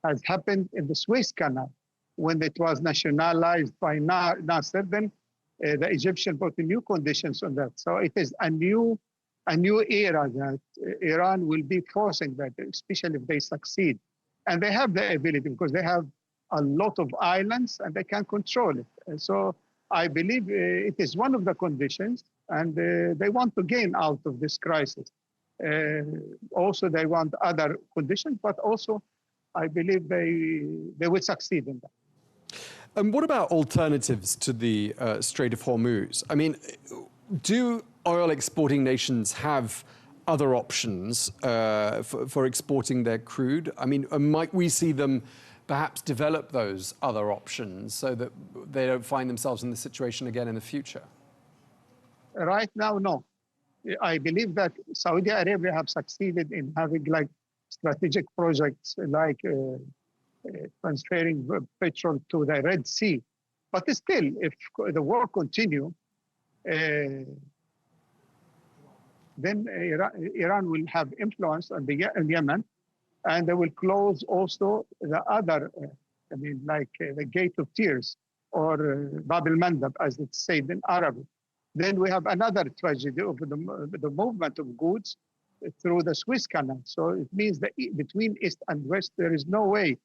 has happened in the Suez Canal when it was nationalized by Nasser. Then the Egyptian put new conditions on that. So it is a new era that Iran will be forcing that, especially if they succeed. And they have the ability because they have a lot of islands and they can control it. And so I believe it is one of the conditions, and they want to gain out of this crisis. Also, they want other conditions, but also I believe they will succeed in that. And what about alternatives to the Strait of Hormuz? I mean, do oil exporting nations have other options for exporting their crude? I mean, might we see them perhaps develop those other options so that they don't find themselves in this situation again in the future? Right now, no. I believe that Saudi Arabia have succeeded in having like strategic projects like transferring petrol to the Red Sea. But still, if the war continue, then Iran will have influence on Yemen, and they will close also the other, the Gate of Tears or Bab el-Mandab, as it's said in Arabic. Then we have another tragedy of the movement of goods through the Suez Canal. So it means that between East and West, there is no way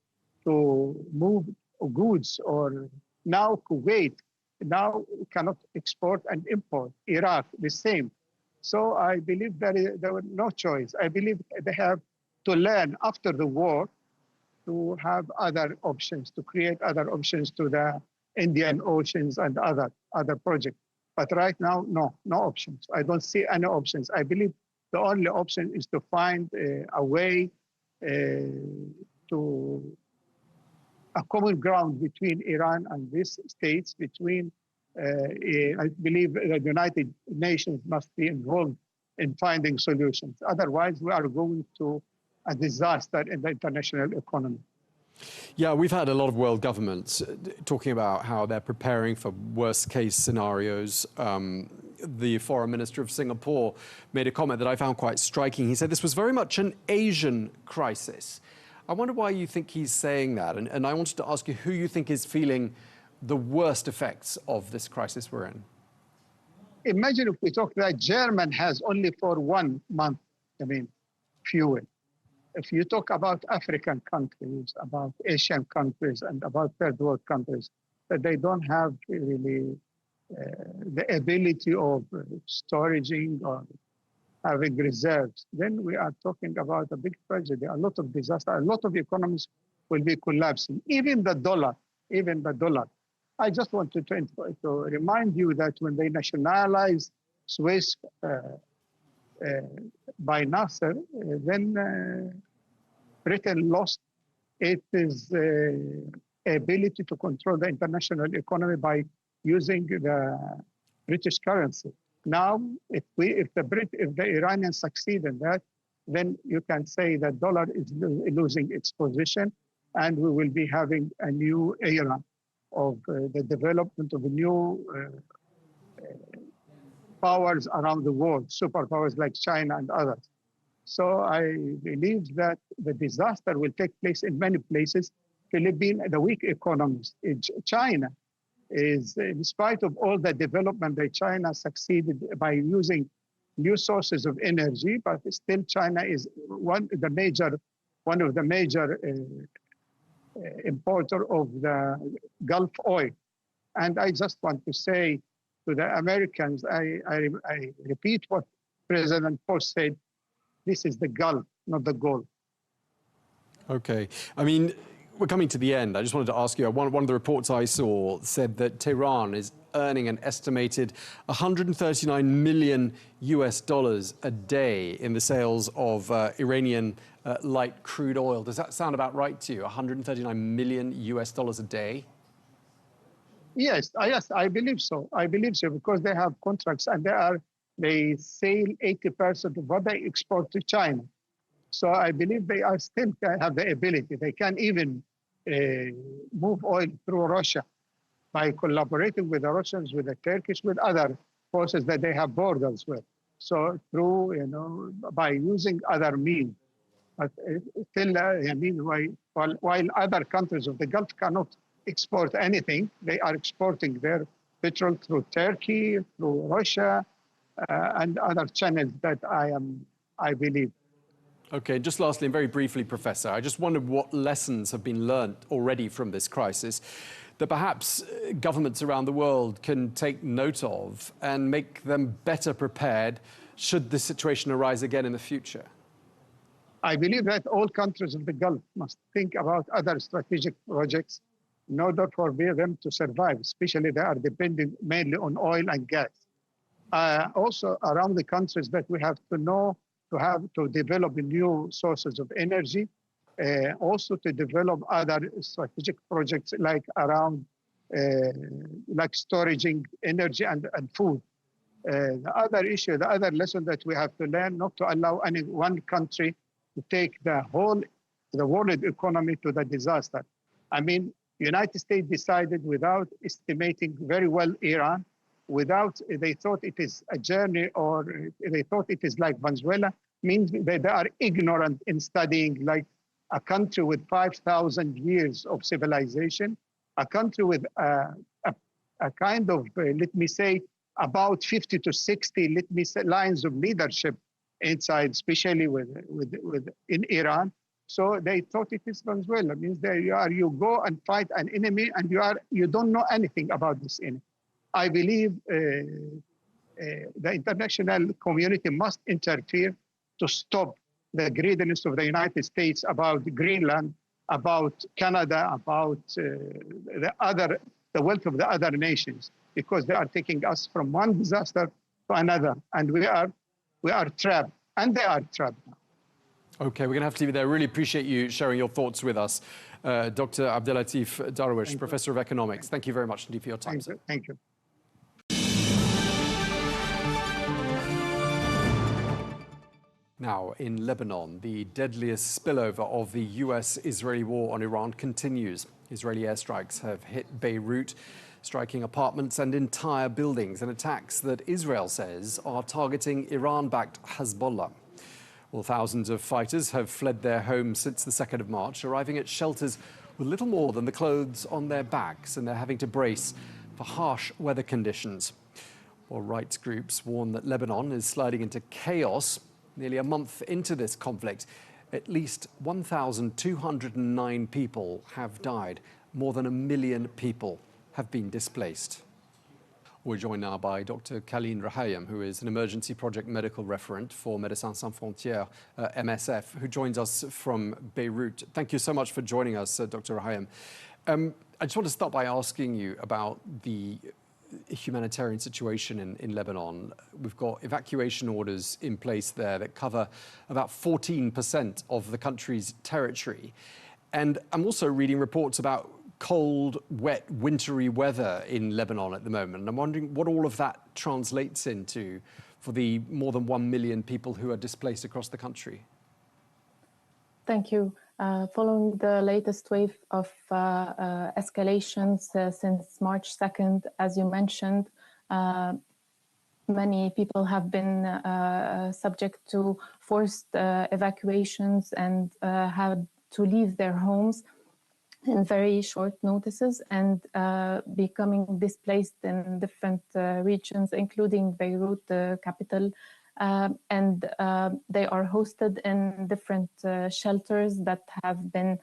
to move goods. Or now Kuwait now cannot export and import. Iraq, the same. So I believe that there was no choice. I believe they have to learn after the war to have other options, to create other options to the Indian Oceans and other projects. But right now, no options. I don't see any options. I believe the only option is to find a way to a common ground between Iran and these states, between, I believe the United Nations must be involved in finding solutions. Otherwise, we are going to a disaster in the international economy. Yeah, we've had a lot of world governments talking about how they're preparing for worst case scenarios. The foreign minister of Singapore made a comment that I found quite striking. He said this was very much an Asian crisis. I wonder why you think he's saying that. And I wanted to ask you who you think is feeling the worst effects of this crisis we're in. Imagine if we talk that Germany has only for 1 month, fuel. If you talk about African countries, about Asian countries, and about third world countries, that they don't have really the ability of storaging or having reserves, then we are talking about a big tragedy, a lot of disaster, a lot of economies will be collapsing. Even the dollar. I just wanted to remind you that when they nationalized Swiss by Nasser, then Britain lost its ability to control the international economy by using the British currency. Now, if the Iranians succeed in that, then you can say that dollar is losing its position, and we will be having a new era of the development of new powers around the world, superpowers like China and others. So I believe that the disaster will take place in many places. Philippines, the weak economies. China is, in spite of all the development that China succeeded by using new sources of energy, but still China is one of the major importer of the Gulf oil. And I just want to say to the Americans, I repeat what President Bush said, this is the Gulf, not the goal. Okay. I mean, we're coming to the end. I just wanted to ask you, one of the reports I saw said that Tehran is earning an estimated $139 million a day in the sales of Iranian light crude oil. Does that sound about right to you? $139 million a day? Yes, I believe so. I believe so because they have contracts and they sell 80% of what they export to China. So I believe they are still have the ability. They can even move oil through Russia by collaborating with the Russians, with the Turkish, with other forces that they have borders with. So through, by using other means. But still, while other countries of the Gulf cannot export anything, they are exporting their petrol through Turkey, through Russia, and other channels that I believe. Okay, just lastly and very briefly, Professor, I just wondered what lessons have been learnt already from this crisis that perhaps governments around the world can take note of and make them better prepared should this situation arise again in the future? I believe that all countries of the Gulf must think about other strategic projects in order for them to survive, especially they are depending mainly on oil and gas. Also around the countries that we have to know to develop new sources of energy, also to develop other strategic projects like around like storaging energy and food. The other issue, the other lesson that we have to learn, not to allow any one country to take the world economy to the disaster. I mean, United States decided without estimating very well Iran, they thought it is a journey or they thought it is like Venezuela, means that they are ignorant in studying like a country with 5,000 years of civilization, a country with a kind of, let me say, about 50 to 60, lines of leadership inside, especially in Iran. So they thought it is Venezuela. It means you go and fight an enemy and you don't know anything about this enemy. I believe the international community must interfere to stop the greediness of the United States about Greenland, about Canada, about the wealth of the other nations, because they are taking us from one disaster to another, and we are trapped, and they are trapped now. Okay, we're going to have to leave it there. Really appreciate you sharing your thoughts with us. Dr. Abdelatif Darwish, Professor of Economics. Thank you very much indeed for your time. Thank you. Now, in Lebanon, the deadliest spillover of the US-Israeli war on Iran continues. Israeli airstrikes have hit Beirut, striking apartments and entire buildings, and attacks that Israel says are targeting Iran-backed Hezbollah. Well, thousands of fighters have fled their homes since the 2nd of March, arriving at shelters with little more than the clothes on their backs, and they're having to brace for harsh weather conditions. Well, rights groups warn that Lebanon is sliding into chaos. Nearly a month into this conflict, at least 1,209 people have died. More than 1 million people have been displaced. We're joined now by Dr. Kalin Rahayem, who is an emergency project medical referent for Médecins Sans Frontières, MSF, who joins us from Beirut. Thank you so much for joining us, Dr. Rahayem. I just want to start by asking you about the humanitarian situation in Lebanon. We've got evacuation orders in place there that cover about 14% of the country's territory. And I'm also reading reports about cold, wet, wintry weather in Lebanon at the moment. And I'm wondering what all of that translates into for the more than 1 million people who are displaced across the country. Thank you. Following the latest wave of escalations since March 2nd, as you mentioned, many people have been subject to forced evacuations and had to leave their homes in very short notices and becoming displaced in different regions, including Beirut, the capital. And they are hosted in different shelters that have been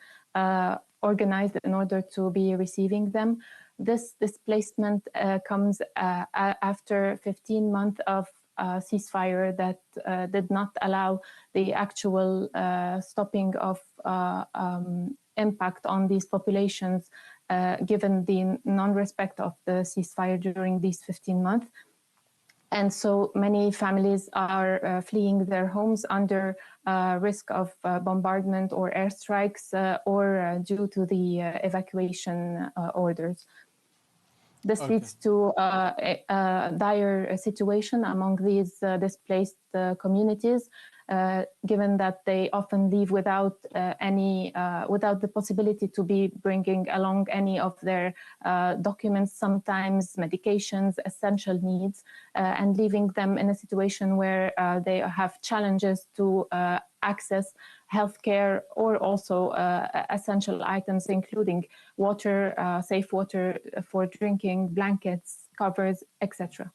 organized in order to be receiving them. This displacement comes after 15 months of ceasefire that did not allow the actual stopping of impact on these populations, given the non-respect of the ceasefire during these 15 months. And so many families are fleeing their homes under risk of bombardment or airstrikes or due to the evacuation orders. This leads to a dire situation among these displaced communities, given that they often leave without without the possibility to be bringing along any of their documents, sometimes medications, essential needs, and leaving them in a situation where they have challenges to access healthcare or also essential items, including water, safe water for drinking, blankets, covers, etc.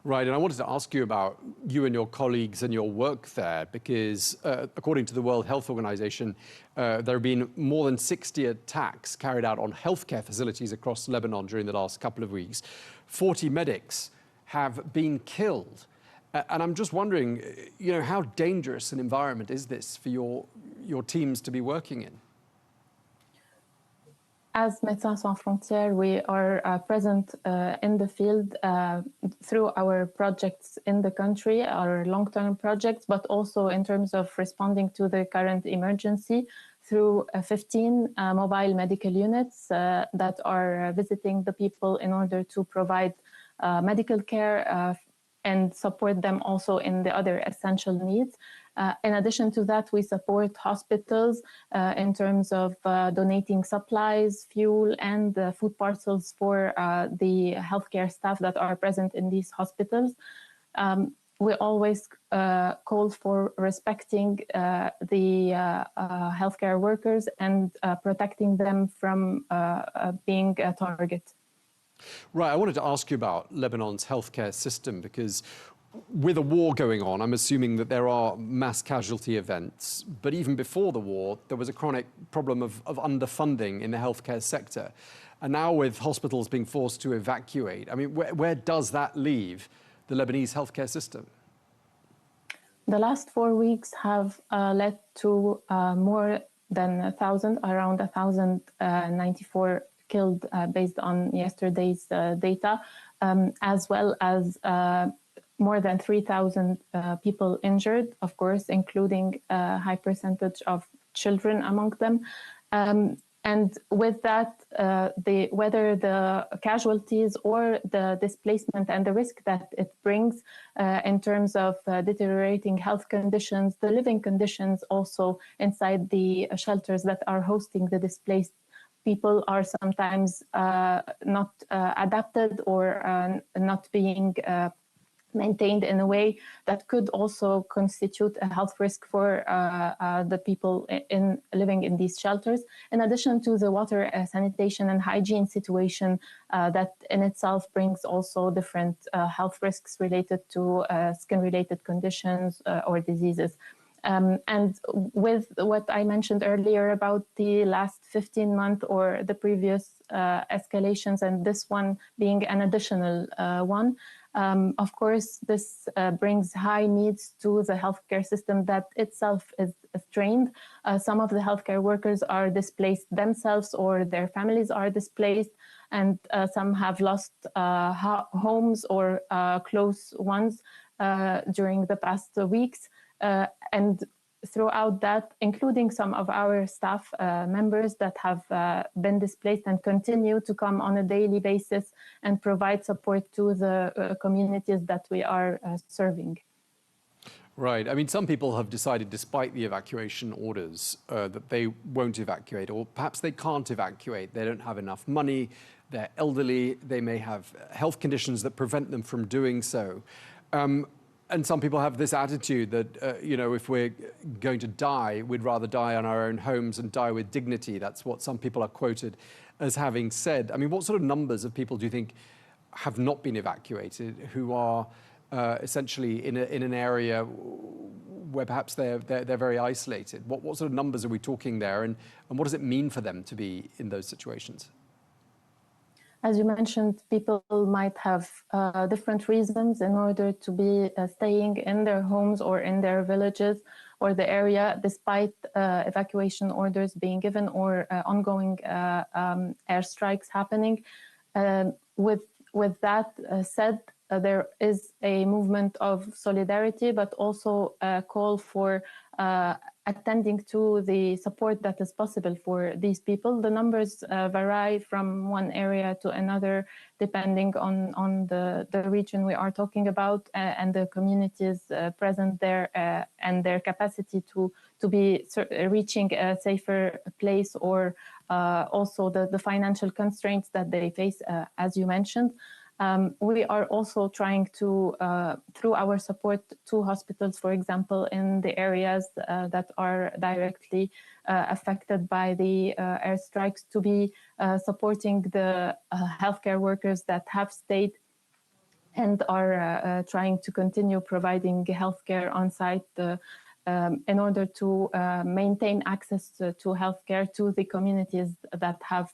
Right, and I wanted to ask you about you and your colleagues and your work there, because according to the World Health Organization, there have been more than 60 attacks carried out on healthcare facilities across Lebanon during the last couple of weeks. 40 medics have been killed. And I'm just wondering, you know, how dangerous an environment is this for your teams to be working in? As Médecins Sans Frontières, we are present in the field through our projects in the country, our long-term projects, but also in terms of responding to the current emergency through 15 mobile medical units that are visiting the people in order to provide medical care and support them also in the other essential needs. In addition to that, we support hospitals in terms of donating supplies, fuel, and food parcels for the healthcare staff that are present in these hospitals. We always call for respecting the healthcare workers and protecting them from being a target. Right, I wanted to ask you about Lebanon's healthcare system, because with a war going on, I'm assuming that there are mass casualty events. But even before the war, there was a chronic problem of underfunding in the healthcare sector. And now with hospitals being forced to evacuate, I mean, where does that leave the Lebanese healthcare system? The last 4 weeks have led to more than 1,000, around 1,094 killed based on yesterday's data, as well as more than 3,000 people injured, of course, including a high percentage of children among them. And with that, whether the casualties or the displacement and the risk that it brings in terms of deteriorating health conditions, the living conditions also inside the shelters that are hosting the displaced people are sometimes not adapted or not being maintained in a way that could also constitute a health risk for the people living in these shelters, in addition to the water sanitation and hygiene situation that in itself brings also different health risks related to skin-related conditions or diseases. And with what I mentioned earlier about the last 15-month or the previous escalations, and this one being an additional one, of course, this brings high needs to the healthcare system that itself is strained. Some of the healthcare workers are displaced themselves or their families are displaced, and some have lost homes or close ones during the past weeks. And throughout that, including some of our staff members that have been displaced and continue to come on a daily basis and provide support to the communities that we are serving. Right. I mean, some people have decided, despite the evacuation orders, that they won't evacuate, or perhaps they can't evacuate. They don't have enough money, they're elderly, they may have health conditions that prevent them from doing so. And some people have this attitude that, you know, if we're going to die, we'd rather die on our own homes and die with dignity. That's what some people are quoted as having said. I mean, what sort of numbers of people do you think have not been evacuated, who are essentially in an area where perhaps they're very isolated? What sort of numbers are we talking there, and what does it mean for them to be in those situations? As you mentioned, people might have different reasons in order to be staying in their homes or in their villages or the area, despite evacuation orders being given or ongoing airstrikes happening. With that said, there is a movement of solidarity, but also a call for attending to the support that is possible for these people. The numbers vary from one area to another, depending on the region we are talking about and the communities present there and their capacity to be reaching a safer place, or also the financial constraints that they face, as you mentioned. We are also trying to, through our support to hospitals, for example, in the areas that are directly affected by the airstrikes, to be supporting the healthcare workers that have stayed and are trying to continue providing healthcare on site in order to maintain access to healthcare to the communities that have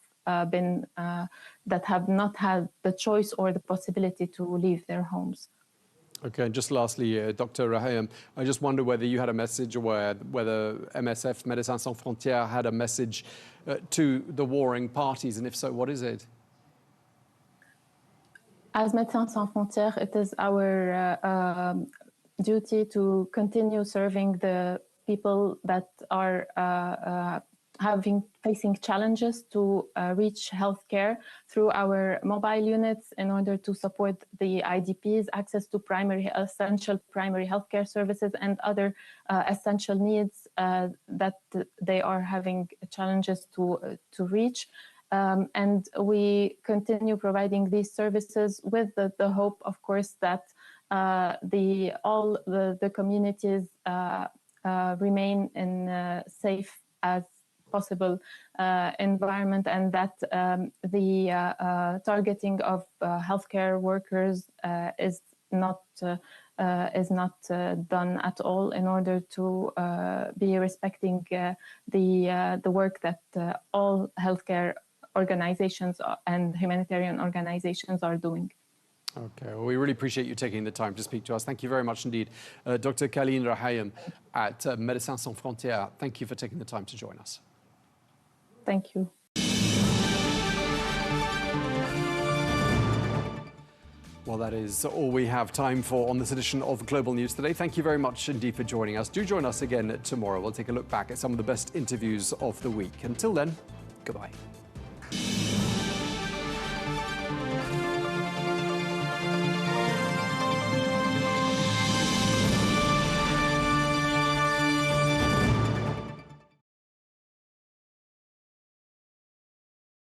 that have not had the choice or the possibility to leave their homes. Okay, and just lastly, Dr. Rahayem, I just wonder whether you had a message, or whether MSF, Médecins Sans Frontières, had a message to the warring parties, and if so, what is it? As Médecins Sans Frontières, it is our duty to continue serving the people that are facing challenges to reach healthcare through our mobile units in order to support the IDPs, access to essential primary healthcare services and other essential needs that they are having challenges to reach. And we continue providing these services with the hope, of course, that all the communities remain in safe as possible environment, and that the targeting of healthcare workers is not done at all, in order to be respecting the work that all healthcare organizations and humanitarian organizations are doing. Okay, well, we really appreciate you taking the time to speak to us. Thank you very much indeed. Dr. Khaline Rahayem at Médecins Sans Frontières, thank you for taking the time to join us. Thank you. Well, that is all we have time for on this edition of Global News today. Thank you very much indeed for joining us. Do join us again tomorrow. We'll take a look back at some of the best interviews of the week. Until then, goodbye.